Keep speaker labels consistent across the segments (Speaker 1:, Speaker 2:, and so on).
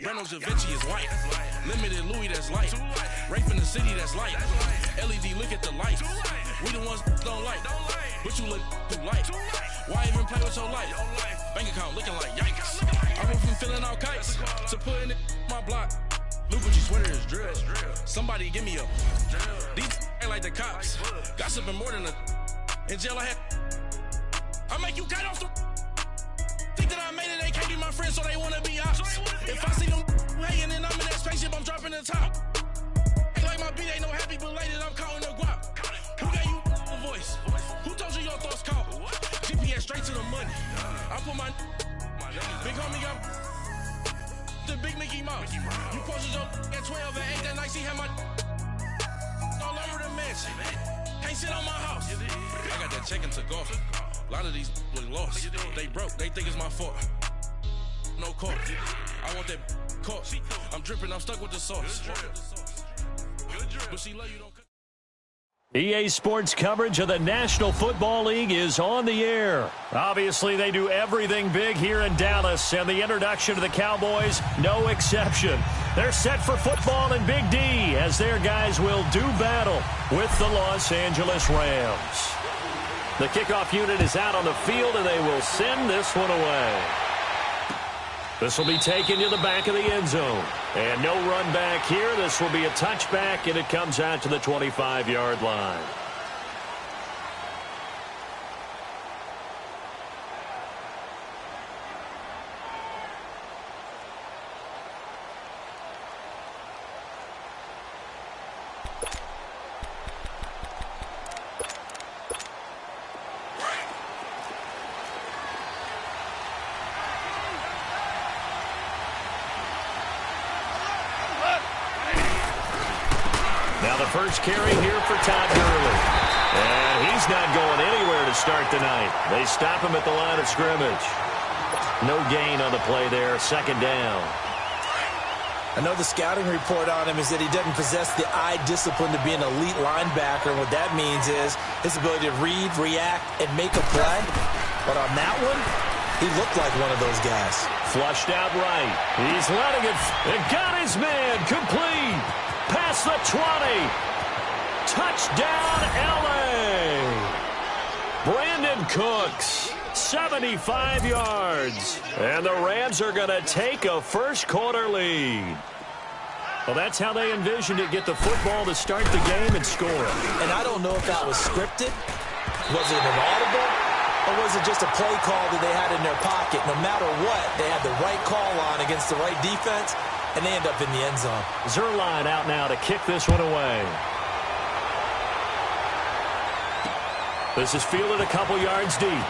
Speaker 1: Reynolds Da Vinci is white. Limited Louis, that's light. Rape in the city, that's light. LED, look at the lights. We the ones don't like. But you look too light. Why even play with your life? Bank account looking like yikes. I went from feeling all kites to putting it in my block. Blue Gucci sweater is drill. Somebody give me a. These ain't like the cops. Gossiping more than a. In jail I had. I make you cut off the. Think that I made it, they can't be my friends, so they wanna be ops. If I see them hanging and I'm in that spaceship, I'm dropping the top. Ain't like my beat ain't no happy belated, I'm counting the guap. Who gave you a voice? Who told you your thoughts count? GPS straight to the money. I put my big homie got the big Mickey Mouse. You posted your at 12 and 8 that night, she had my all over the mansion. Can't sit on my house. I got that check and took off. A lot of these look lost. They broke, they think it's my fault. No court. I want that court. I'm dripping, I'm stuck with the sauce. But she love you, don't.
Speaker 2: EA Sports coverage of the National Football League is on the air. Obviously, they do everything big here in Dallas, and the introduction to the Cowboys, no exception. They're set for football in Big D as their guys will do battle with the Los Angeles Rams. The kickoff unit is out on the field, and they will send this one away. This will be taken to the back of the end zone. And no run back here. This will be a touchback, and it comes out to the 25-yard line. Now the first carry here for Todd Gurley. And he's not going anywhere to start the night. They stop him at the line of scrimmage. No gain on the play there. Second down.
Speaker 3: I know the scouting report on him is that he doesn't possess the eye discipline to be an elite linebacker. And what that means is his ability to read, react, and make a play. But on that one, he looked like one of those guys.
Speaker 2: Flushed out right. He's letting it. It got his man complete. Past the 20. Touchdown, L.A. Brandon Cooks, 75 yards. And the Rams are going to take a first-quarter lead. Well, that's how they envisioned it, get the football to start the game and score.
Speaker 3: And I don't know if that was scripted. Was it an audible? Or was it just a play call that they had in their pocket? No matter what, they had the right call on against the right defense, and they end up in the end zone.
Speaker 2: Zerline out now to kick this one away. This is fielded a couple yards deep.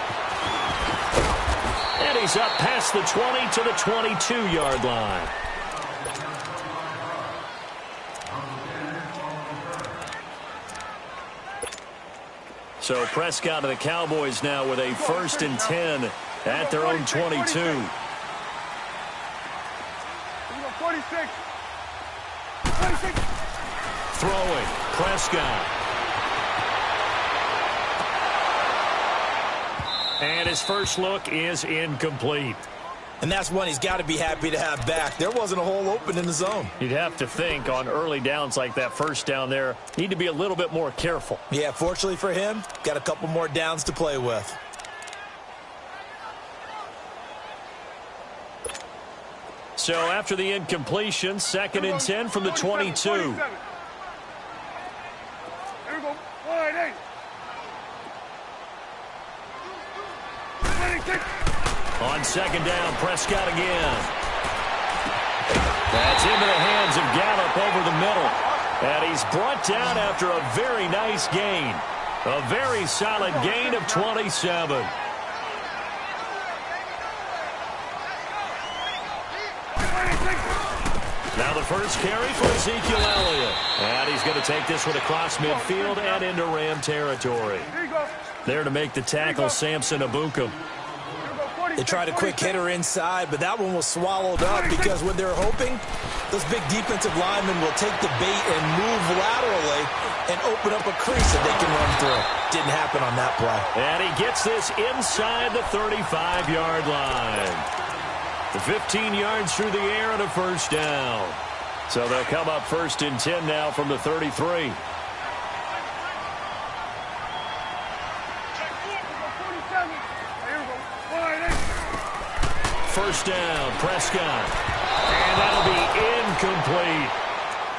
Speaker 2: And he's up past the 20 to the 22-yard line. So Prescott and the Cowboys now with a 1st and 10 at their own 22.
Speaker 4: 46.
Speaker 2: Throwing, Prescott. And his first look is incomplete.
Speaker 3: And that's one he's got to be happy to have back. There wasn't a hole open in the zone.
Speaker 2: You'd have to think on early downs like that first down there, need to be a little bit more careful.
Speaker 3: Yeah, fortunately for him, got a couple more downs to play with.
Speaker 2: So after the incompletion, 2nd and 10 from the 22.
Speaker 4: Here we go. 1-8. 26.
Speaker 2: On 2nd down, Prescott again. That's into the hands of Gallup over the middle. And he's brought down after a very nice gain. A very solid gain of 27. Now the first carry for Ezekiel Elliott. And he's going to take this one across midfield and into Ram territory. There to make the tackle, Samson Abukum.
Speaker 3: They tried a quick hitter inside, but that one was swallowed up because what they're hoping, those big defensive linemen will take the bait and move laterally and open up a crease that they can run through. Didn't happen on that play.
Speaker 2: And he gets this inside the 35-yard line. The 15 yards through the air and a first down. So they'll come up 1st and 10 now from the 33. First down, Prescott. And that'll be incomplete.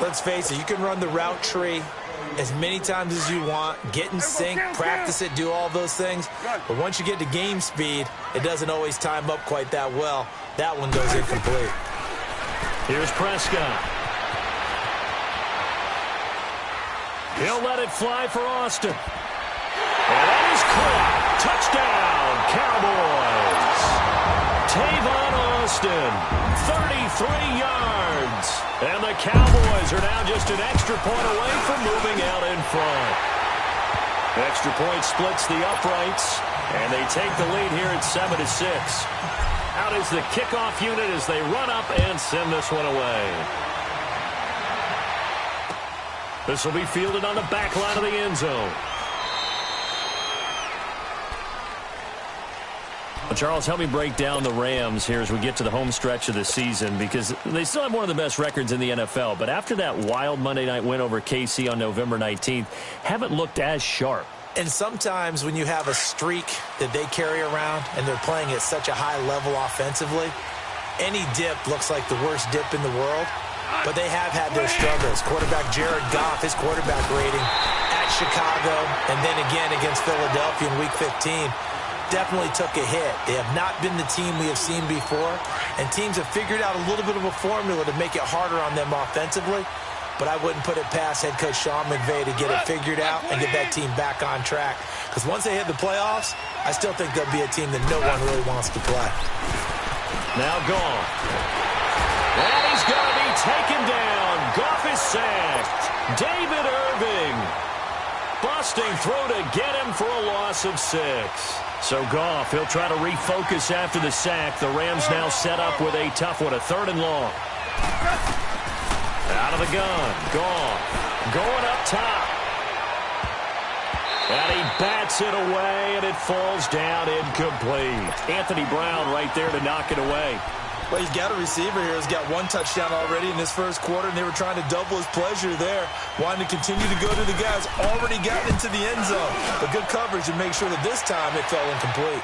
Speaker 3: Let's face it, you can run the route tree as many times as you want, get in sync, practice it, do all those things. But once you get to game speed, it doesn't always time up quite that well. That one goes incomplete.
Speaker 2: Here's Prescott. He'll let it fly for Austin. And that is caught. Touchdown, Cowboys. Tavon Austin, 33 yards. And the Cowboys are now just an extra point away from moving out in front. Extra point splits the uprights, and they take the lead here at 7-6. Out is the kickoff unit as they run up and send this one away. This will be fielded on the back line of the end zone. Charles, help me break down the Rams here as we get to the home stretch of the season, because they still have one of the best records in the NFL. But after that wild Monday night win over KC on November 19th, haven't looked as sharp.
Speaker 3: And sometimes when you have a streak that they carry around and they're playing at such a high level offensively, any dip looks like the worst dip in the world. But they have had their struggles. Quarterback Jared Goff, his quarterback rating at Chicago and then again against Philadelphia in Week 15 definitely took a hit. They have not been the team we have seen before, and teams have figured out a little bit of a formula to make it harder on them offensively. But I wouldn't put it past head coach Sean McVay to get it figured out and get that team back on track. Because once they hit the playoffs, I still think they'll be a team that no one really wants to play.
Speaker 2: Now gone. And he's going to be taken down. Goff is sacked. David Irving. Busting through to get him for a loss of 6. So Goff, he'll try to refocus after the sack. The Rams now set up with a tough one, a 3rd and long. Out of the gun, Goff, going up top. And he bats it away, and it falls down incomplete. Anthony Brown right there to knock it away.
Speaker 3: Well, he's got a receiver here who's got 1 touchdown already in this first quarter, and they were trying to double his pleasure there, wanting to continue to go to the guys already gotten into the end zone. But good coverage to make sure that this time it fell incomplete.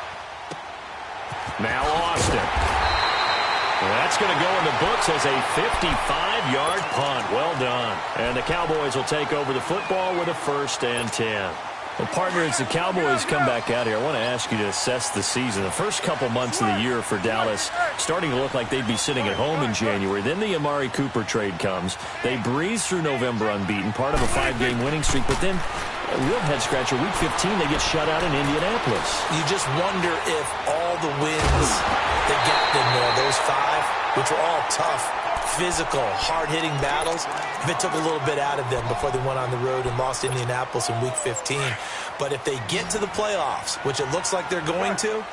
Speaker 2: Now Austin. Well, that's going to go in the books as a 55-yard punt. Well done. And the Cowboys will take over the football with a 1st and 10. Well, partner, as the Cowboys come back out here, I want to ask you to assess the season. The first couple months of the year for Dallas starting to look like they'd be sitting at home in January. Then the Amari Cooper trade comes. They breeze through November unbeaten, part of a 5-game winning streak. But then, a real head-scratcher, Week 15, they get shut out in Indianapolis.
Speaker 3: You just wonder if all the wins that got them there, those 5, which were all tough, physical, hard-hitting battles, if it took a little bit out of them before they went on the road and lost Indianapolis in Week 15. But if they get to the playoffs, which it looks like they're going to,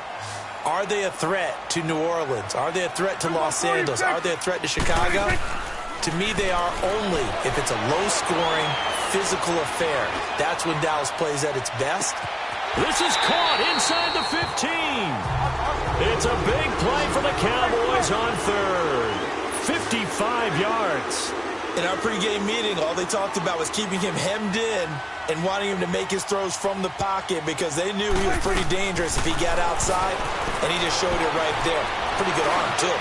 Speaker 3: are they a threat to New Orleans? Are they a threat to Los Angeles? Are they a threat to Chicago? To me, they are only if it's a low-scoring, physical affair. That's when Dallas plays at its best.
Speaker 2: This is caught inside the 15. It's a big play for the Cowboys on 3rd. 55 yards.
Speaker 3: In our pregame meeting, all they talked about was keeping him hemmed in and wanting him to make his throws from the pocket because they knew he was pretty dangerous if he got outside, and he just showed it right there. Pretty good arm, too.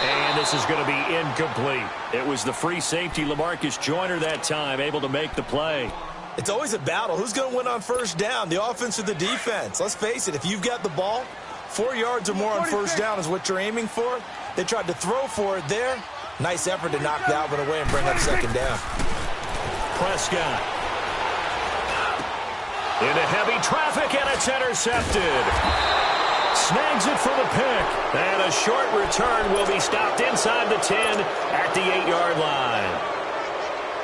Speaker 2: And this is going to be incomplete. It was the free safety, LaMarcus Joyner, that time, able to make the play.
Speaker 3: It's always a battle. Who's going to win on 1st down, the offense or the defense? Let's face it, if you've got the ball, 4 yards or more on 1st down is what you're aiming for. They tried to throw for it there. Nice effort to knock that one away and bring up 2nd down.
Speaker 2: Prescott. Into heavy traffic, and it's intercepted. Snags it for the pick. And a short return will be stopped inside the 10 at the 8-yard line.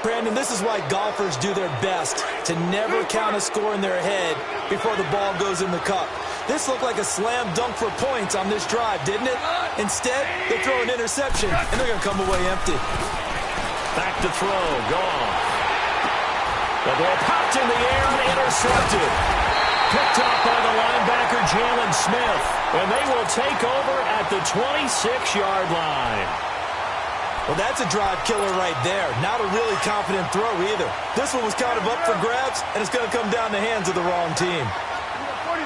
Speaker 3: Brandon, this is why golfers do their best to never count a score in their head before the ball goes in the cup. This looked like a slam dunk for points on this drive, didn't it? Instead, they throw an interception, and they're going to come away empty.
Speaker 2: Back to throw, gone. The ball popped in the air and intercepted. Picked up by the linebacker, Jalen Smith. And they will take over at the 26-yard line.
Speaker 3: Well, that's a drive killer right there. Not a really confident throw either. This one was kind of up for grabs, and it's going to come down the hands of the wrong team.
Speaker 4: 46.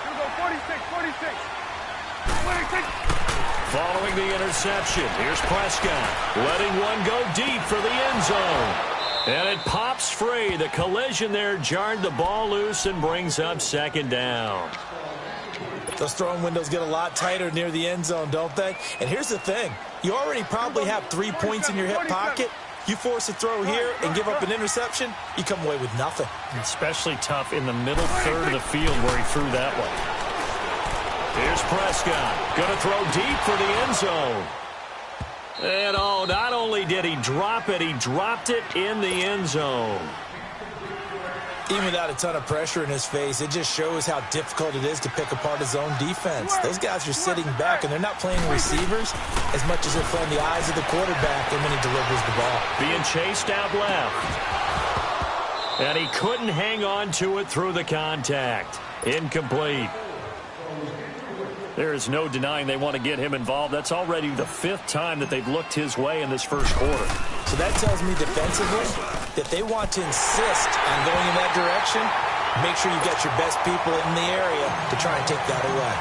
Speaker 4: Here we go, 46, 46. 46.
Speaker 2: Following the interception, here's Prescott, letting one go deep for the end zone. And it pops free. The collision there jarred the ball loose and brings up second down.
Speaker 3: Those throwing windows get a lot tighter near the end zone, don't they? And here's the thing. You already probably have 3 points in your hip pocket. You force a throw here and give up an interception, you come away with nothing.
Speaker 2: Especially tough in the middle third of the field where he threw that one. Here's Prescott. Going to throw deep for the end zone. And oh, not only did he drop it, he dropped it in the end zone.
Speaker 3: Even without a ton of pressure in his face, it just shows how difficult it is to pick apart his own defense. Those guys are sitting back, and they're not playing receivers as much as they're playing the eyes of the quarterback and when he delivers the ball.
Speaker 2: Being chased out left. And he couldn't hang on to it through the contact. Incomplete. There is no denying they want to get him involved. That's already the 5th time that they've looked his way in this first quarter.
Speaker 3: So that tells me defensively that they want to insist on going in that direction. Make sure you get your best people in the area to try and take that away.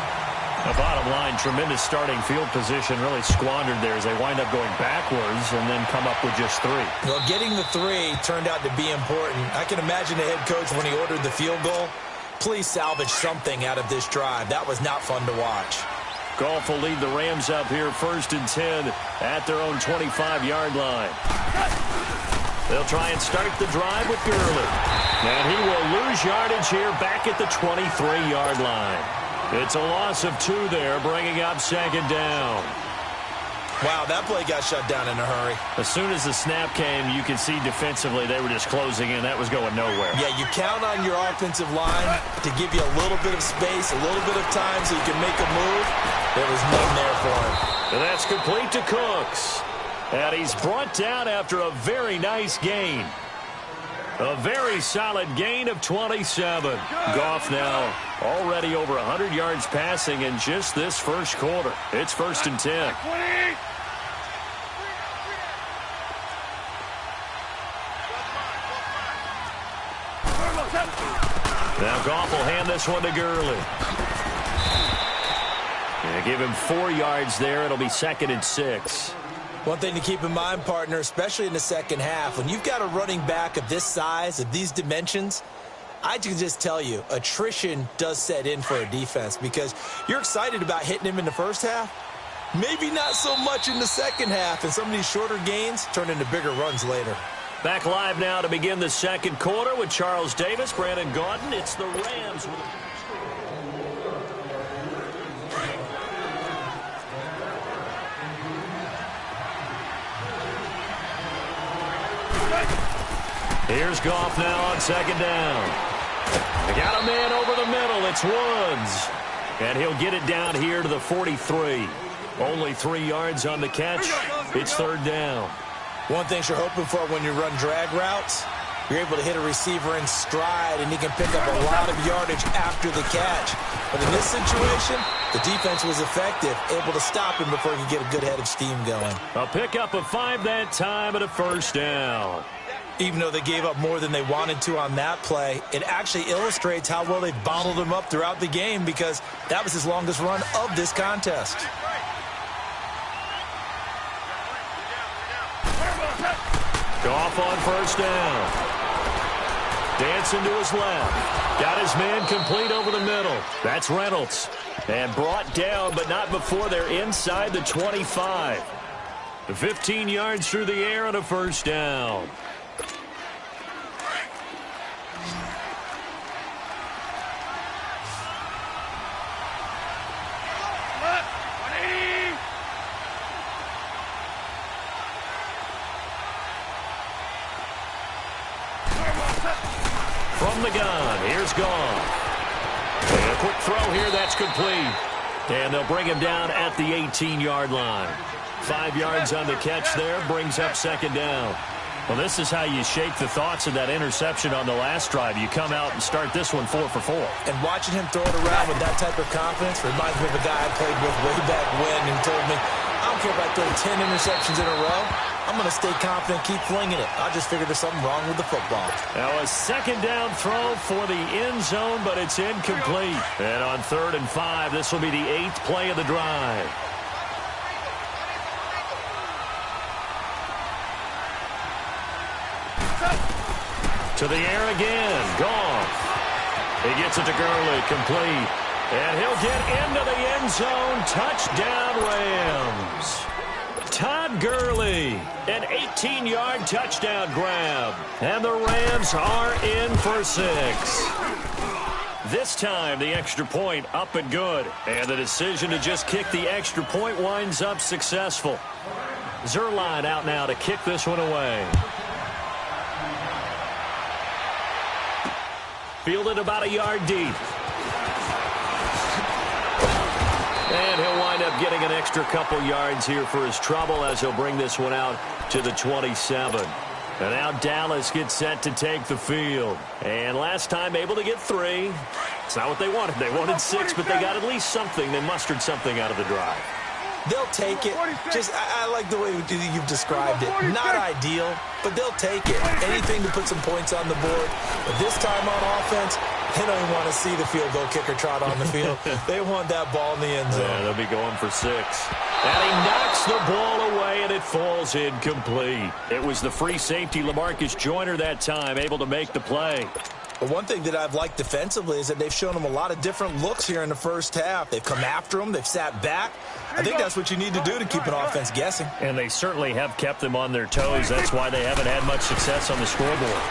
Speaker 2: The bottom line, tremendous starting field position, really squandered there as they wind up going backwards and then come up with just 3.
Speaker 3: Well, getting the 3 turned out to be important. I can imagine the head coach when he ordered the field goal. Please salvage something out of this drive. That was not fun to watch.
Speaker 2: Goff will lead the Rams up here 1st and 10 at their own 25-yard line. They'll try and start the drive with Gurley. And he will lose yardage here back at the 23-yard line. It's a loss of 2 there, bringing up second down.
Speaker 3: Wow, that play got shut down in a hurry.
Speaker 2: As soon as the snap came, you could see defensively they were just closing in. That was going nowhere.
Speaker 3: Yeah, you count on your offensive line to give you a little bit of space, a little bit of time so you can make a move. There was none there for him.
Speaker 2: And that's complete to Cooks. And he's brought down after a very nice gain. A very solid gain of 27. Goff now already over 100 yards passing in just this first quarter. It's 1st and 10. Now Goff will hand this one to Gurley. And give him 4 yards there. It'll be 2nd and 6.
Speaker 3: One thing to keep in mind, partner, especially in the second half, when you've got a running back of this size, of these dimensions, I can just tell you, attrition does set in for a defense because you're excited about hitting him in the first half. Maybe not so much in the second half, and some of these shorter gains turn into bigger runs later.
Speaker 2: Back live now to begin the second quarter with Charles Davis, Brandon Gaudin. It's the Rams with Here's Goff now on second down. They got a man over the middle. It's Woods. And he'll get it down here to the 43. Only 3 yards on the catch. It's 3rd down.
Speaker 3: One thing you're hoping for when you run drag routes, you're able to hit a receiver in stride, and he can pick up a lot of yardage after the catch. But in this situation, the defense was effective, able to stop him before he could get a good head of steam going.
Speaker 2: A pickup of 5 that time and a 1st down.
Speaker 3: Even though they gave up more than they wanted to on that play, it actually illustrates how well they bottled him up throughout the game because that was his longest run of this contest.
Speaker 2: Goff on 1st down. Dancing to his left. Got his man complete over the middle. That's Reynolds. And brought down, but not before they're inside the 25. 15 yards through the air and a 1st down. From the gun, here's Goff. And a quick throw here, that's complete. And they'll bring him down at the 18-yard line. 5 yards on the catch there, brings up second down. Well, this is how you shake the thoughts of that interception on the last drive. You come out and start this one 4 for 4.
Speaker 3: And watching him throw it around with that type of confidence reminds me of a guy I played with way back when who told me, I don't care if I throw 10 interceptions in a row. I'm going to stay confident, keep flinging it. I just figured there's something wrong with the football.
Speaker 2: Now a second down throw for the end zone, but it's incomplete. And on 3rd and 5, this will be the 8th play of the drive. To the air again. Goff. He gets it to Gurley. Complete. And he'll get into the end zone. Touchdown, Rams. Todd Gurley, an 18-yard touchdown grab. And the Rams are in for 6. This time, the extra point up and good. And the decision to just kick the extra point winds up successful. Zerline out now to kick this one away. Fielded about a yard deep. And he'll wind up getting an extra couple yards here for his trouble as he'll bring this one out to the 27. And now Dallas gets set to take the field. And last time able to get 3. It's not what they wanted. They wanted 6, but they got at least something. They mustered something out of the drive.
Speaker 3: They'll take it. I like the way you've described it. Not ideal, but they'll take it. Anything to put some points on the board. But this time on offense, they don't even want to see the field goal kicker trot on the field. They want that ball in the end zone.
Speaker 2: Yeah, they'll be going for 6. And he knocks the ball away, and it falls incomplete. It was the free safety, LaMarcus Joyner, that time, able to make the play.
Speaker 3: But one thing that I've liked defensively is that they've shown them a lot of different looks here in the first half. They've come after them. They've sat back. I think that's what you need to do to keep an offense guessing.
Speaker 2: And they certainly have kept them on their toes. That's why they haven't had much success on the scoreboard.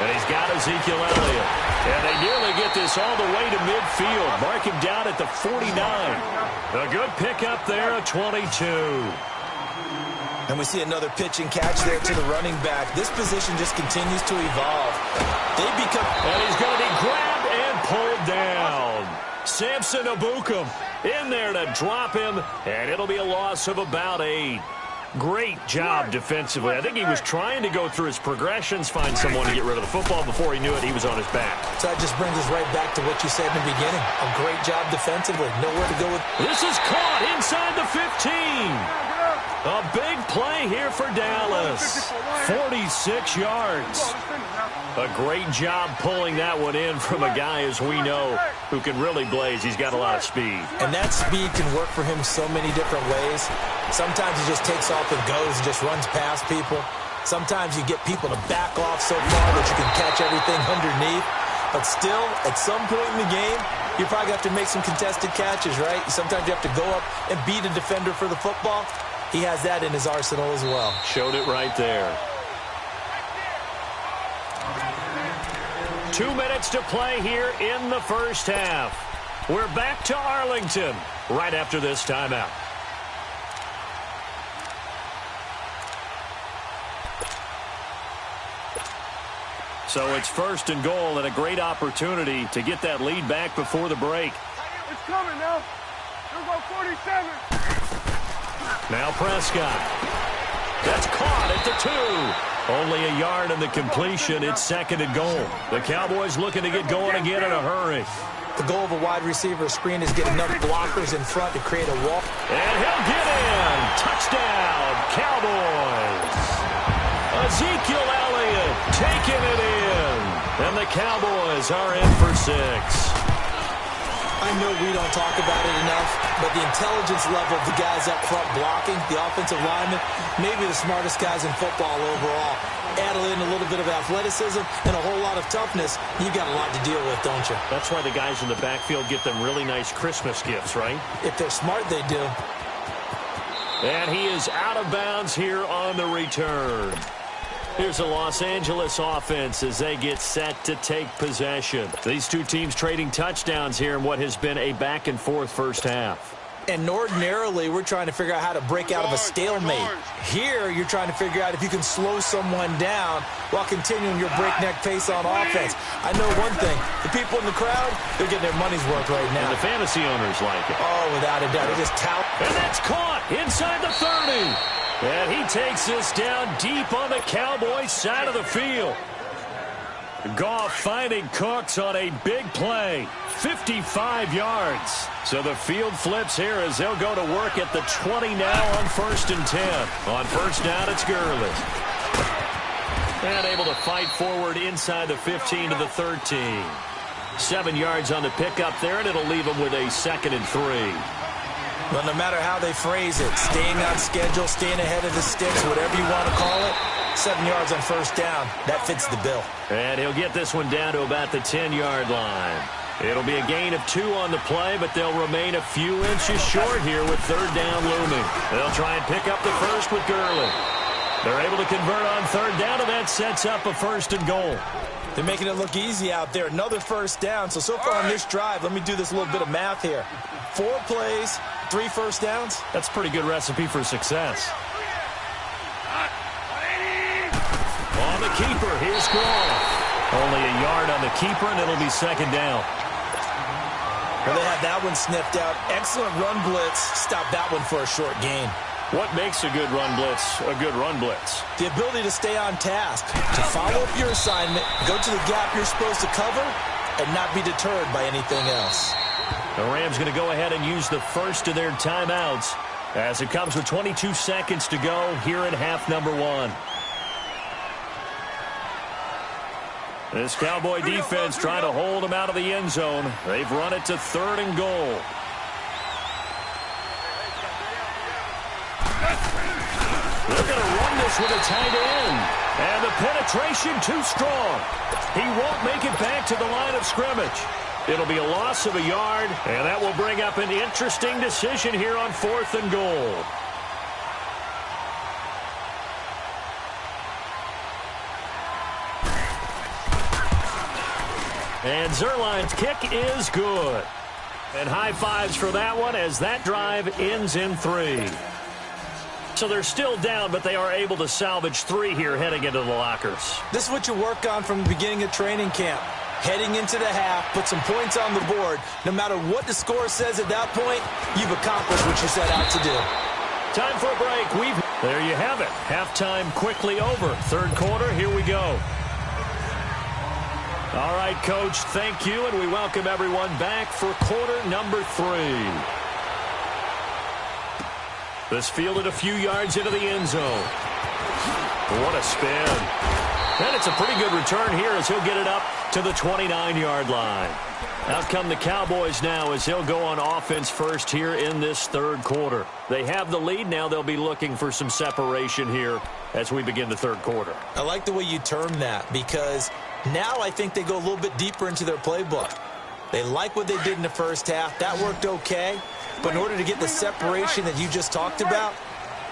Speaker 2: And he's got Ezekiel Elliott. And they nearly get this all the way to midfield. Mark him down at the 49. A good pickup there, a 22.
Speaker 3: And we see another pitch and catch there to the running back. This position just continues to evolve.
Speaker 2: And he's going to be grabbed and pulled down. Samson Abukum in there to drop him, and it'll be a loss of about 8. Great job defensively. I think he was trying to go through his progressions, find someone to get rid of the football. Before he knew it, he was on his back.
Speaker 3: So that just brings us right back to what you said in the beginning. A great job defensively. Nowhere to go with.
Speaker 2: This is caught inside the 15. A big play here for Dallas. 46 yards. A great job pulling that one in from a guy, as we know, who can really blaze. He's got a lot of speed.
Speaker 3: And that speed can work for him so many different ways. Sometimes he just takes off and goes and just runs past people. Sometimes you get people to back off so far that you can catch everything underneath. But still, at some point in the game, you probably have to make some contested catches, right? Sometimes you have to go up and beat a defender for the football. He has that in his arsenal as well.
Speaker 2: Showed it right there. 2 minutes to play here in the first half. We're back to Arlington right after this timeout. So it's 1st and goal and a great opportunity to get that lead back before the break.
Speaker 4: It's coming now. Here go 47.
Speaker 2: Now Prescott. That's caught at the 2. Only a yard in the completion. It's 2nd and goal. The Cowboys looking to get going again in a hurry.
Speaker 3: The goal of a wide receiver screen is get enough blockers in front to create a wall.
Speaker 2: And he'll get in. Touchdown, Cowboys. Ezekiel Elliott taking it in. And the Cowboys are in for 6.
Speaker 3: I know we don't talk about it enough, but the intelligence level of the guys up front blocking, the offensive linemen, maybe the smartest guys in football overall. Add in a little bit of athleticism and a whole lot of toughness, you got a lot to deal with, don't you?
Speaker 2: That's why the guys in the backfield get them really nice Christmas gifts, right?
Speaker 3: If they're smart, they do.
Speaker 2: And he is out of bounds here on the return. Here's the Los Angeles offense as they get set to take possession. These two teams trading touchdowns here in what has been a back-and-forth first half.
Speaker 3: And ordinarily, we're trying to figure out how to break out of a stalemate. Here, you're trying to figure out if you can slow someone down while continuing your breakneck pace on offense. I know one thing. The people in the crowd, they're getting their money's worth right now.
Speaker 2: And the fantasy owners like it.
Speaker 3: Oh, without a doubt. They just tout.
Speaker 2: And that's caught inside the 30. And he takes this down deep on the Cowboys side of the field. Goff finding Cooks on a big play. 55 yards. So the field flips here as they'll go to work at the 20 now on 1st and 10. On first down, it's Gurley. And able to fight forward inside the 15 to the 13. 7 yards on the pickup there, and it'll leave them with a 2nd and 3.
Speaker 3: Well, no matter how they phrase it, staying on schedule, staying ahead of the sticks, whatever you want to call it, 7 yards on first down. That fits the bill. And
Speaker 2: he'll get this one down to about the 10-yard line. It'll be a gain of 2 on the play, but they'll remain a few inches short here with 3rd down looming. They'll try and pick up the first with Gurley. They're able to convert on 3rd down, and that sets up a 1st and goal.
Speaker 3: They're making it look easy out there. Another 1st down. So far on this drive, let me do this little bit of math here. 4 plays, 3 first downs.
Speaker 2: That's a pretty good recipe for success. On the keeper, here's Goff. Only a yard on the keeper, and it'll be 2nd down.
Speaker 3: Well, they had that one sniffed out. Excellent run blitz. Stop that one for a short gain.
Speaker 2: What makes a good run blitz a good run blitz?
Speaker 3: The ability to stay on task, to follow up your assignment, go to the gap you're supposed to cover, and not be deterred by anything else.
Speaker 2: The Rams going to go ahead and use the first of their timeouts as it comes with 22 seconds to go here in half number 1. This Cowboy defense trying to hold them out of the end zone. They've run it to 3rd and goal. They're going to run this with a tight end. And the penetration too strong. He won't make it back to the line of scrimmage. It'll be a loss of a yard, and that will bring up an interesting decision here on 4th and goal. And Zerline's kick is good. And high fives for that one as that drive ends in 3. So they're still down, but they are able to salvage 3 here heading into the lockers.
Speaker 3: This is what you work on from the beginning of training camp. Heading into the half, put some points on the board. No matter what the score says at that point, you've accomplished what you set out to do.
Speaker 2: Time for a break. There you have it. Halftime quickly over. 3rd quarter, here we go. All right, Coach, thank you, and we welcome everyone back for quarter number 3. This fielded a few yards into the end zone. What a spin. And it's a pretty good return here as he'll get it up to the 29-yard line. Out come the Cowboys now as he'll go on offense first here in this 3rd quarter. They have the lead. Now they'll be looking for some separation here as we begin the 3rd quarter.
Speaker 3: I like the way you term that because now I think they go a little bit deeper into their playbook. They like what they did in the first half. That worked okay. But in order to get the separation that you just talked about,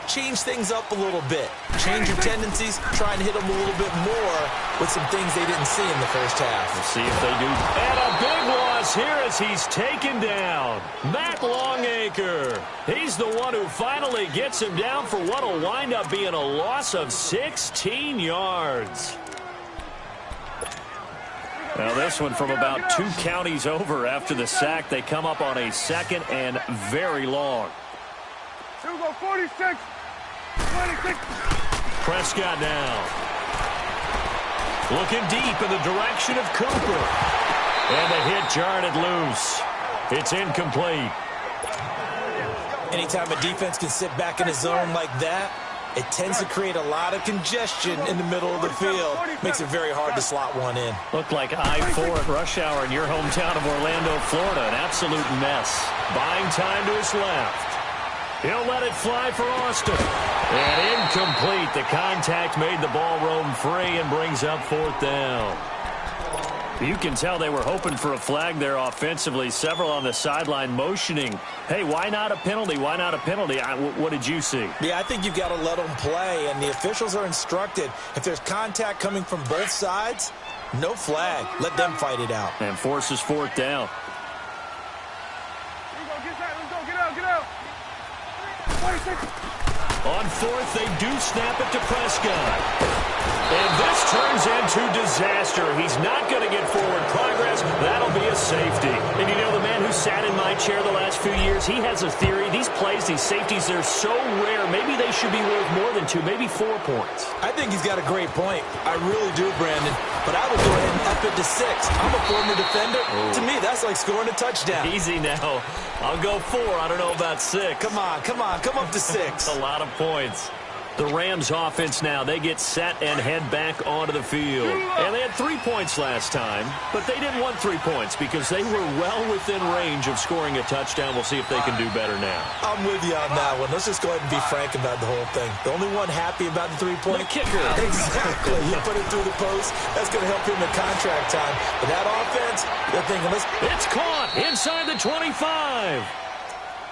Speaker 3: change things up a little bit. Change your tendencies, try and hit them a little bit more with some things they didn't see in the first half.
Speaker 2: We'll see if they do. And a big loss here as he's taken down. Matt Longacre. He's the one who finally gets him down for what will wind up being a loss of 16 yards. Now this one from about 2 counties over after the sack. They come up on a 2nd and very long.
Speaker 4: Here we go, 46, 26.
Speaker 2: Prescott now. Looking deep in the direction of Cooper. And the hit jarred it loose. It's incomplete.
Speaker 3: Anytime a defense can sit back in a zone like that, it tends to create a lot of congestion in the middle of the field. Makes it very hard to slot one in.
Speaker 2: Looked like I-4 at rush hour in your hometown of Orlando, Florida. An absolute mess. Buying time to his left. He'll let it fly for Austin. And incomplete. The contact made the ball roam free and brings up 4th down. You can tell they were hoping for a flag there offensively. Several on the sideline motioning. Hey, why not a penalty? Why not a penalty? What did you see?
Speaker 3: Yeah, I think you've got to let them play, and the officials are instructed. If there's contact coming from both sides, no flag. Let them fight it out.
Speaker 2: And forces 4th down.
Speaker 4: Here we go, get out, let's go, get out, get out. 26.
Speaker 2: On fourth, they do snap it to Prescott. And this turns into disaster. He's not going to get forward progress. That'll be a safety. And you know, the man who sat in my chair the last few years, he has a theory. These plays, these safeties, they're so rare. Maybe they should be worth more than 2, maybe 4 points.
Speaker 3: I think he's got a great point. I really do, Brandon. But I would go ahead and up it to 6. I'm a former defender. To me, that's like scoring a touchdown.
Speaker 2: Easy now. I'll go 4. I don't know about 6.
Speaker 3: Come on. Come up to 6.
Speaker 2: A lot of points. The Rams offense now, they get set and head back onto the field. And they had 3 points last time, but they didn't want 3 points because they were well within range of scoring a touchdown. We'll see if they can do better now.
Speaker 3: I'm with you on that one. Let's just go ahead and be frank about the whole thing. The only one happy about the 3-point
Speaker 2: kicker.
Speaker 3: Exactly. You put it through the post. That's going to help him in contract time. But that offense, they're thinking,
Speaker 2: it's caught inside the 25.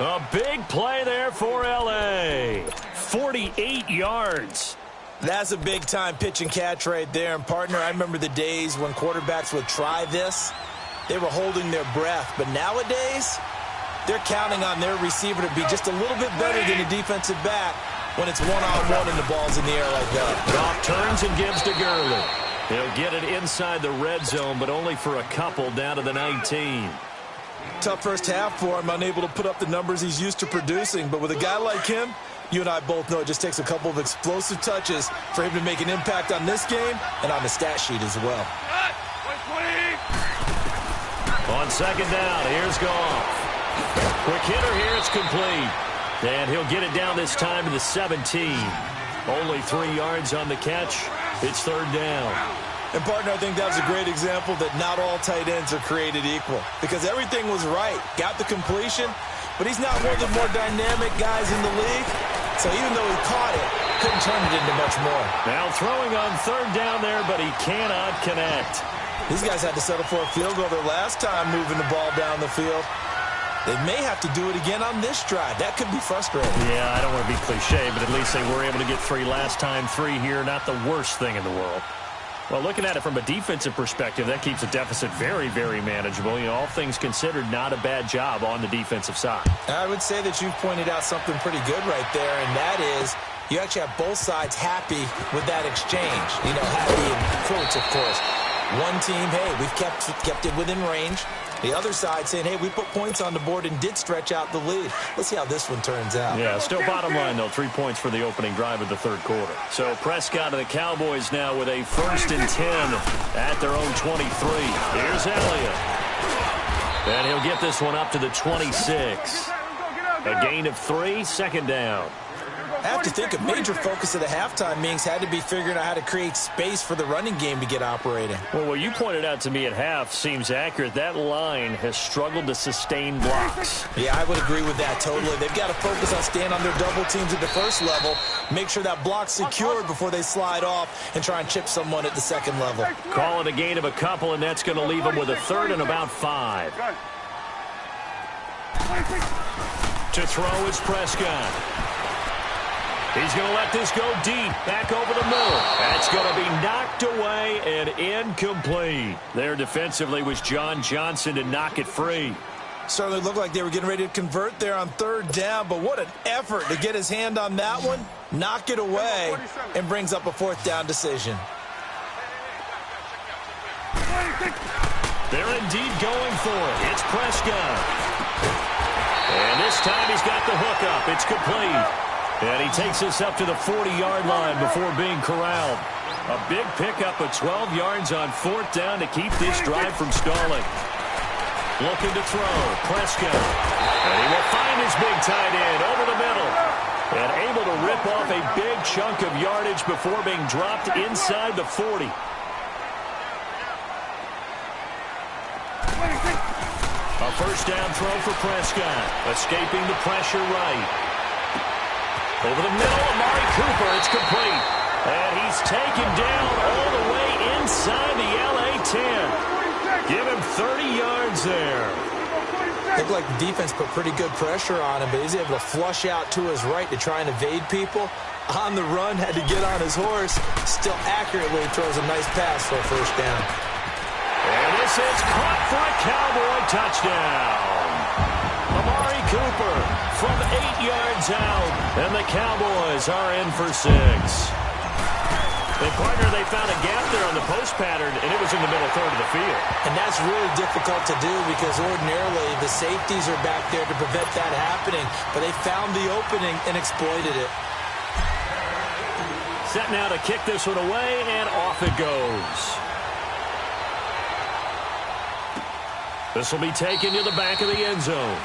Speaker 2: A big play there for L.A. 48 yards.
Speaker 3: That's a big-time pitch and catch right there. And, partner, I remember the days when quarterbacks would try this. They were holding their breath. But nowadays, they're counting on their receiver to be just a little bit better than a defensive back when it's one-on-one and the ball's in the air like that.
Speaker 2: Goff turns and gives to Gurley. He'll get it inside the red zone, but only for a couple down to the 19.
Speaker 3: Tough first half for him, unable to put up the numbers he's used to producing. But with a guy like him, you and I both know it just takes a couple of explosive touches for him to make an impact on this game and on the stat sheet as well.
Speaker 2: On second down, here's Goff. Quick hitter here, it's complete. And he'll get it down this time to the 17. Only 3 yards on the catch. It's third down.
Speaker 3: And, partner, I think that was a great example that not all tight ends are created equal. Because everything was right. Got the completion, but he's not one of the more dynamic guys in the league. So even though he caught it, couldn't turn it into much more.
Speaker 2: Now throwing on third down there, but he cannot connect.
Speaker 3: These guys had to settle for a field goal their last time moving the ball down the field. They may have to do it again on this drive. That could be frustrating.
Speaker 2: Yeah, I don't want to be cliche, but at least they were able to get 3 last time. 3 here, not the worst thing in the world. Well, looking at it from a defensive perspective, that keeps the deficit very, very manageable. You know, all things considered, not a bad job on the defensive side.
Speaker 3: I would say that you've pointed out something pretty good right there, and that is you actually have both sides happy with that exchange. You know, happy in quotes, of course. One team, hey, we've kept it within range. The other side saying, hey, we put points on the board and did stretch out the lead. Let's see how this one turns out.
Speaker 2: Yeah, still bottom line, though, 3 points for the opening drive of the third quarter. So Prescott and the Cowboys now with a 1st and 10 at their own 23. Here's Elliott. And he'll get this one up to the 26. A gain of 3, second down.
Speaker 3: I have to think a major focus of the halftime meetings had to be figuring out how to create space for the running game to get operating.
Speaker 2: Well, what you pointed out to me at half seems accurate. That line has struggled to sustain blocks.
Speaker 3: Yeah, I would agree with that totally. They've got to focus on staying on their double teams at the first level, make sure that block's secured before they slide off and try and chip someone at the second level.
Speaker 2: Call it a gain of a couple, and that's going to leave them with a 3rd and about 5. To throw is Prescott. He's going to let this go deep, back over the middle. That's going to be knocked away and incomplete. There defensively was John Johnson to knock it free.
Speaker 3: Certainly looked like they were getting ready to convert there on 3rd down, but what an effort to get his hand on that one, knock it away, and brings up a 4th down decision.
Speaker 2: They're indeed going for it. It's Prescott. And this time he's got the hook up. It's complete. And he takes us up to the 40-yard line before being corralled. A big pickup of 12 yards on 4th down to keep this drive from stalling. Looking to throw, Prescott. And he will find his big tight end over the middle. And able to rip off a big chunk of yardage before being dropped inside the 40. A 1st down throw for Prescott. Escaping the pressure right. Over the middle, Amari Cooper, it's complete. And he's taken down all the way inside the LA 10. Give him 30 yards there.
Speaker 3: Looked like the defense put pretty good pressure on him, but he's able to flush out to his right to try and evade people. On the run, had to get on his horse. Still accurately throws a nice pass for a 1st down.
Speaker 2: And this is caught for a Cowboy touchdown. Amari Cooper from 8 yards out, and the Cowboys are in for 6. And, partner, they found a gap there on the post pattern, and it was in the middle third of the field.
Speaker 3: And that's really difficult to do because ordinarily the safeties are back there to prevent that happening. But they found the opening and exploited it.
Speaker 2: Set now to kick this one away, and off it goes. This will be taken to the back of the end zone.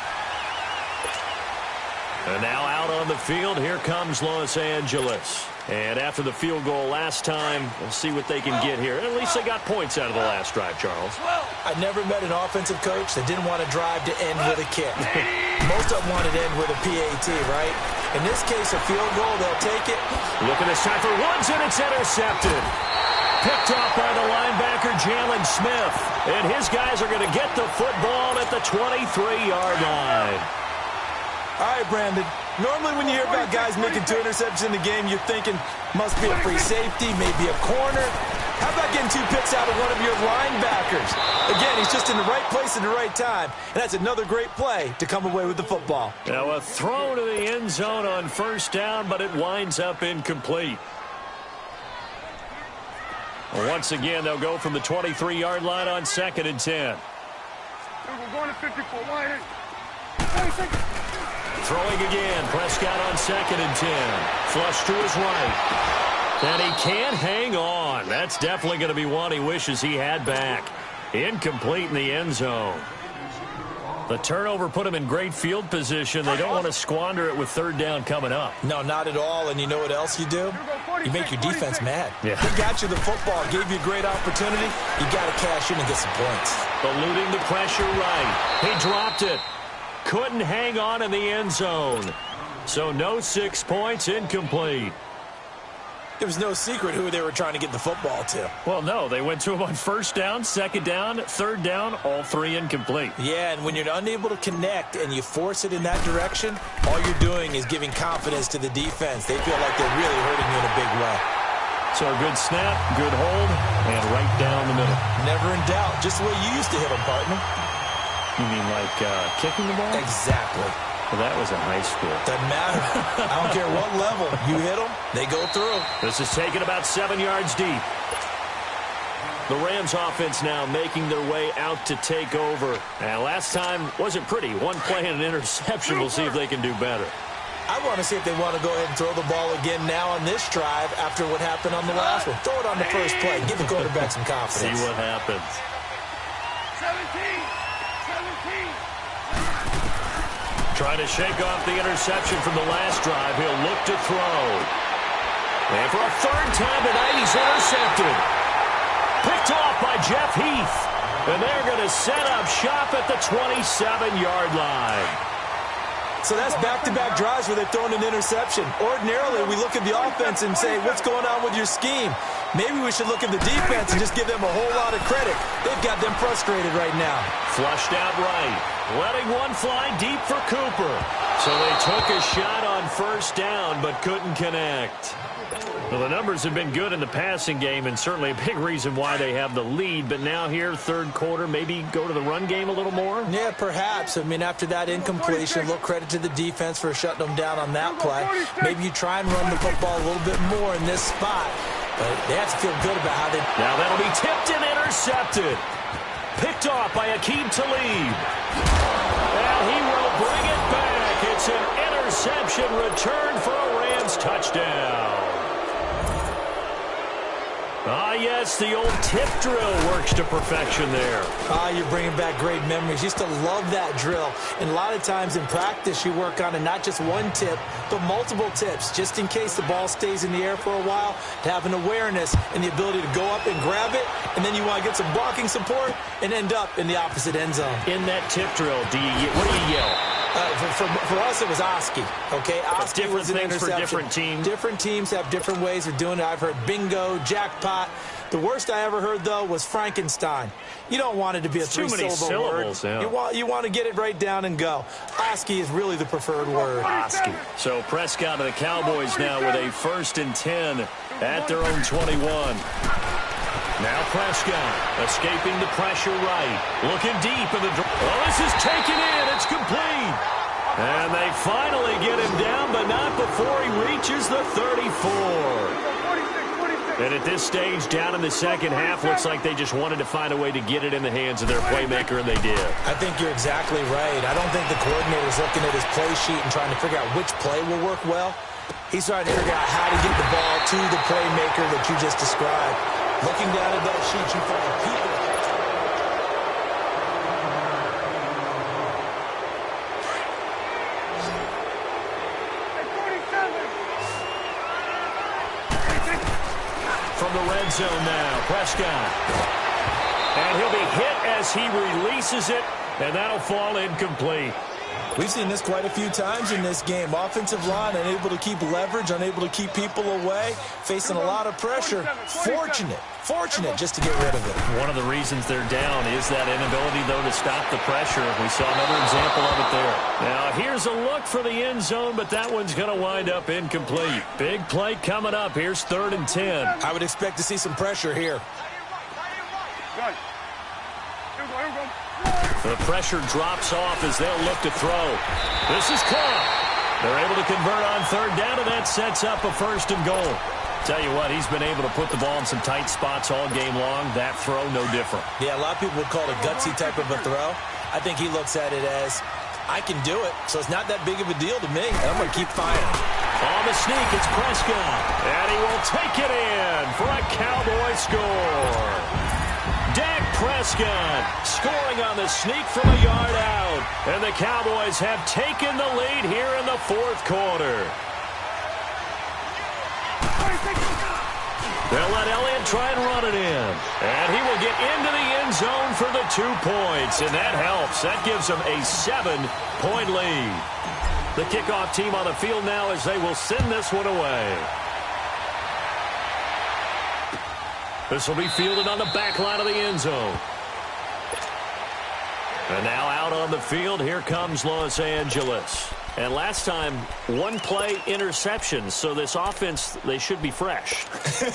Speaker 2: And now out on the field, here comes Los Angeles. And after the field goal last time, we'll see what they can get here. At least they got points out of the last drive, Charles.
Speaker 3: I never met an offensive coach that didn't want to drive to end with a kick. Most of them wanted to end with a PAT, right? In this case, a field goal, they'll take it.
Speaker 2: Look at this time for Woods, and it's intercepted. Picked off by the linebacker, Jalen Smith. And his guys are going to get the football at the 23-yard line.
Speaker 3: All right, Brandon. Normally when you hear about guys making 2 interceptions in the game, you're thinking must be a free safety, maybe a corner. How about getting 2 picks out of one of your linebackers? Again, he's just in the right place at the right time. And that's another great play to come away with the football.
Speaker 2: Now a throw to the end zone on first down, but it winds up incomplete. Once again, they'll go from the 23-yard line on 2nd and 10.
Speaker 4: We're going to 54. Why?
Speaker 2: Throwing again. Prescott on 2nd and 10. Flush to his right. And he can't hang on. That's definitely going to be one he wishes he had back. Incomplete in the end zone. The turnover put him in great field position. They don't want to squander it with 3rd down coming up.
Speaker 3: No, not at all. And you know what else you do? You make your defense mad.
Speaker 2: Yeah.
Speaker 3: He got you the football, gave you a great opportunity. You got to cash in and get some points.
Speaker 2: Eluding the pressure right. He dropped it. Couldn't hang on in the end zone. So no 6 points, incomplete.
Speaker 3: It was no secret who they were trying to get the football to.
Speaker 2: Well, no, they went to him on 1st down, 2nd down, 3rd down, all 3 incomplete.
Speaker 3: Yeah, and when you're unable to connect and you force it in that direction, all you're doing is giving confidence to the defense. They feel like they're really hurting you in a big way.
Speaker 2: So a good snap, good hold, and right down the middle.
Speaker 3: Never in doubt. Just the way you used to hit them, partner.
Speaker 2: You mean like kicking the ball?
Speaker 3: Exactly.
Speaker 2: Well, that was in high school.
Speaker 3: Doesn't matter. I don't care what level. You hit them, they go through.
Speaker 2: This is taken about 7 yards deep. The Rams offense now making their way out to take over. And last time wasn't pretty. One play and an interception. We'll see if they can do better.
Speaker 3: I want to see if they want to go ahead and throw the ball again now on this drive after what happened on the last one. Throw it on the first play. Give the quarterback some confidence.
Speaker 2: See what happens.
Speaker 4: 17.
Speaker 2: Trying to shake off the interception from the last drive. He'll look to throw. And for a 3rd time tonight, he's intercepted. Picked off by Jeff Heath. And they're going to set up shop at the 27-yard line.
Speaker 3: So that's back-to-back drives where they've thrown an interception. Ordinarily, we look at the offense and say, what's going on with your scheme? Maybe we should look at the defense and just give them a whole lot of credit. They've got them frustrated right now.
Speaker 2: Flushed out right. Letting one fly deep for Cooper. So they took a shot on 1st down but couldn't connect. Well, the numbers have been good in the passing game and certainly a big reason why they have the lead. But now here, 3rd quarter, maybe go to the run game a little more?
Speaker 3: Yeah, perhaps. I mean, after that incompletion, a little credit to the defense for shutting them down on that play. Maybe you try and run the football a little bit more in this spot. But they have to feel good about how they...
Speaker 2: Now that'll be tipped and intercepted. Picked off by Aqib Talib. And he will bring it back. It's an interception return for a Rams touchdown. Ah, yes, the old tip drill works to perfection there.
Speaker 3: Ah, you're bringing back great memories. Used to love that drill. And a lot of times in practice, you work on it, not just one tip, but multiple tips, just in case the ball stays in the air for a while, to have an awareness and the ability to go up and grab it, and then you want to get some blocking support and end up in the opposite end zone.
Speaker 2: In that tip drill, what do you yell?
Speaker 3: For us, it was Oski. Okay, Oski was an interception.
Speaker 2: For different teams.
Speaker 3: Different teams have different ways of doing it. I've heard bingo, jackpot. The worst I ever heard, though, was Frankenstein. You don't want it to be a 3-syllable word.
Speaker 2: Yeah.
Speaker 3: You want to get it right down and go. Oski is really the preferred word.
Speaker 2: Oski. So Prescott and the Cowboys now with a 1st and 10 at their own 21. Now Prescott escaping the pressure right. Looking deep in the... Oh, this is taken in. It's complete. And they finally get him down, but not before he reaches the 34. And at this stage, down in the second half, looks like they just wanted to find a way to get it in the hands of their playmaker, and they did.
Speaker 3: I think you're exactly right. I don't think the coordinator's looking at his play sheet and trying to figure out which play will work well. He's trying to figure out how to get the ball to the playmaker that you just described. Looking down at that sheet, you find people.
Speaker 2: From the red zone now, Prescott. And he'll be hit as he releases it, and that'll fall incomplete.
Speaker 3: We've seen this quite a few times in this game. Offensive line unable to keep leverage, unable to keep people away, facing a lot of pressure. Fortunate just to get rid of it.
Speaker 2: One of the reasons they're down is that inability, though, to stop the pressure. We saw another example of it there. Now, here's a look for the end zone, but that one's going to wind up incomplete. Big play coming up. Here's 3rd and 10.
Speaker 3: I would expect to see some pressure here.
Speaker 2: The pressure drops off as they'll look to throw. This is caught. They're able to convert on 3rd down, and that sets up a 1st and goal. Tell you what, he's been able to put the ball in some tight spots all game long. That throw, no different.
Speaker 3: Yeah, a lot of people would call it a gutsy type of a throw. I think he looks at it as, I can do it, so it's not that big of a deal to me. I'm going to keep firing.
Speaker 2: On the sneak, it's Prescott. And he will take it in for a Cowboy score. Dak Prescott scoring on the sneak from a yard out. And the Cowboys have taken the lead here in the 4th quarter. They'll let Elliott try and run it in. And he will get into the end zone for the 2 points. And that helps. That gives them a 7-point lead. The kickoff team on the field now as they will send this one away. This will be fielded on the back line of the end zone. And now out on the field, here comes Los Angeles. And last time, 1-play interception. So this offense, they should be fresh.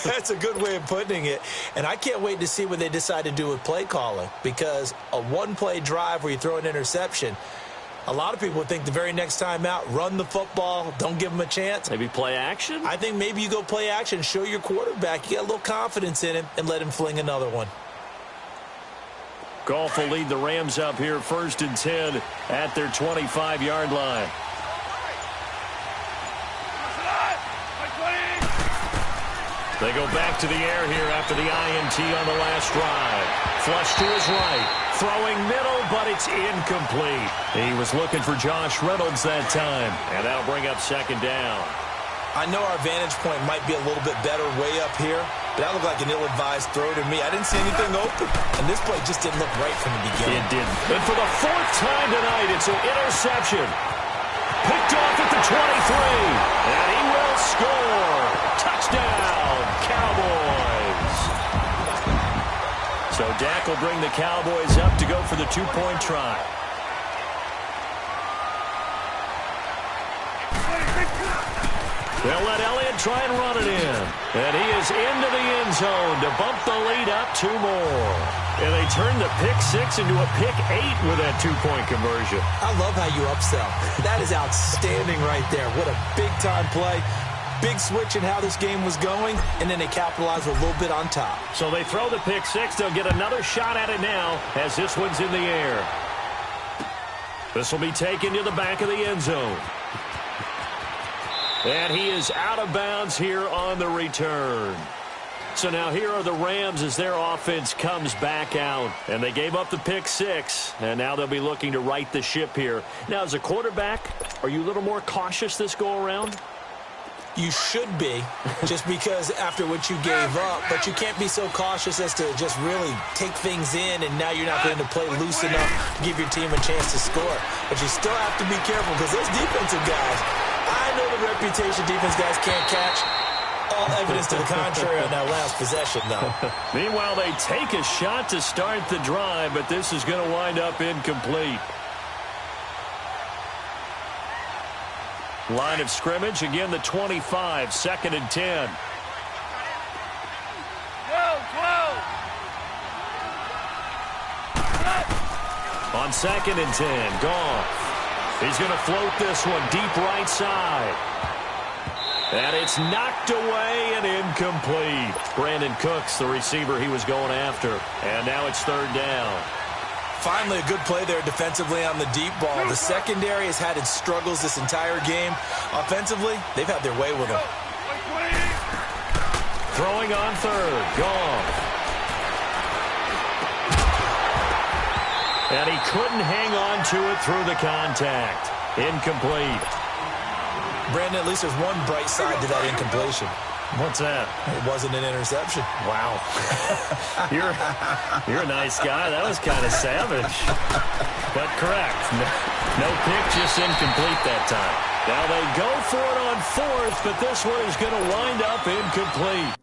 Speaker 3: That's a good way of putting it. And I can't wait to see what they decide to do with play calling. Because a 1-play drive where you throw an interception, a lot of people would think the very next time out, run the football, don't give them a chance.
Speaker 2: Maybe play action?
Speaker 3: I think maybe you go play action, show your quarterback, you got a little confidence in him, and let him fling another one.
Speaker 2: Goff will lead the Rams up here 1st and 10 at their 25-yard line. They go back to the air here after the INT on the last drive. Flush to his right. Throwing middle, but it's incomplete. He was looking for Josh Reynolds that time, and that'll bring up 2nd down.
Speaker 3: I know our vantage point might be a little bit better way up here, but that looked like an ill-advised throw to me. I didn't see anything open, and this play just didn't look right from the beginning.
Speaker 2: It didn't. And for the 4th time tonight, it's an interception. Picked off at the 23, and he will score. Touchdown, Cowboys. So Dak will bring the Cowboys up to go for the 2-point try. They'll let Elliott try and run it in. And he is into the end zone to bump the lead up 2 more. And they turn the pick 6 into a pick 8 with that 2-point conversion.
Speaker 3: I love how you upsell. That is outstanding right there. What a big-time play. Big switch in how this game was going, and then they capitalize a little bit on top.
Speaker 2: So they throw the pick 6. They'll get another shot at it now as this one's in the air. This will be taken to the back of the end zone. And he is out of bounds here on the return. So now here are the Rams as their offense comes back out. And they gave up the pick 6, and now they'll be looking to right the ship here. Now, as a quarterback, are you a little more cautious this go-around?
Speaker 3: You should be, just because after what you gave up, but you can't be so cautious as to just really take things in, and now you're not going to play loose enough to give your team a chance to score. But you still have to be careful because those defensive guys, I know the reputation defense guys can't catch. All evidence to the contrary on that last possession, though.
Speaker 2: Meanwhile, they take a shot to start the drive, but this is going to wind up incomplete. Line of scrimmage, again the 25, 2nd and 10.
Speaker 4: 12.
Speaker 2: On 2nd and 10, Goff. He's going to float this one deep right side. And it's knocked away and incomplete. Brandon Cooks, the receiver he was going after. And now it's third down.
Speaker 3: Finally, a good play there defensively on the deep ball. The secondary has had its struggles this entire game. Offensively, they've had their way with him.
Speaker 2: Throwing on third. Gone. And he couldn't hang on to it through the contact. Incomplete.
Speaker 3: Brandon, at least there's one bright side to that incompletion.
Speaker 2: What's that?
Speaker 3: It wasn't an interception.
Speaker 2: Wow. You're a nice guy. That was kind of savage. But correct. No pick, just incomplete that time. Now they go for it on fourth, but this one is going to wind up incomplete.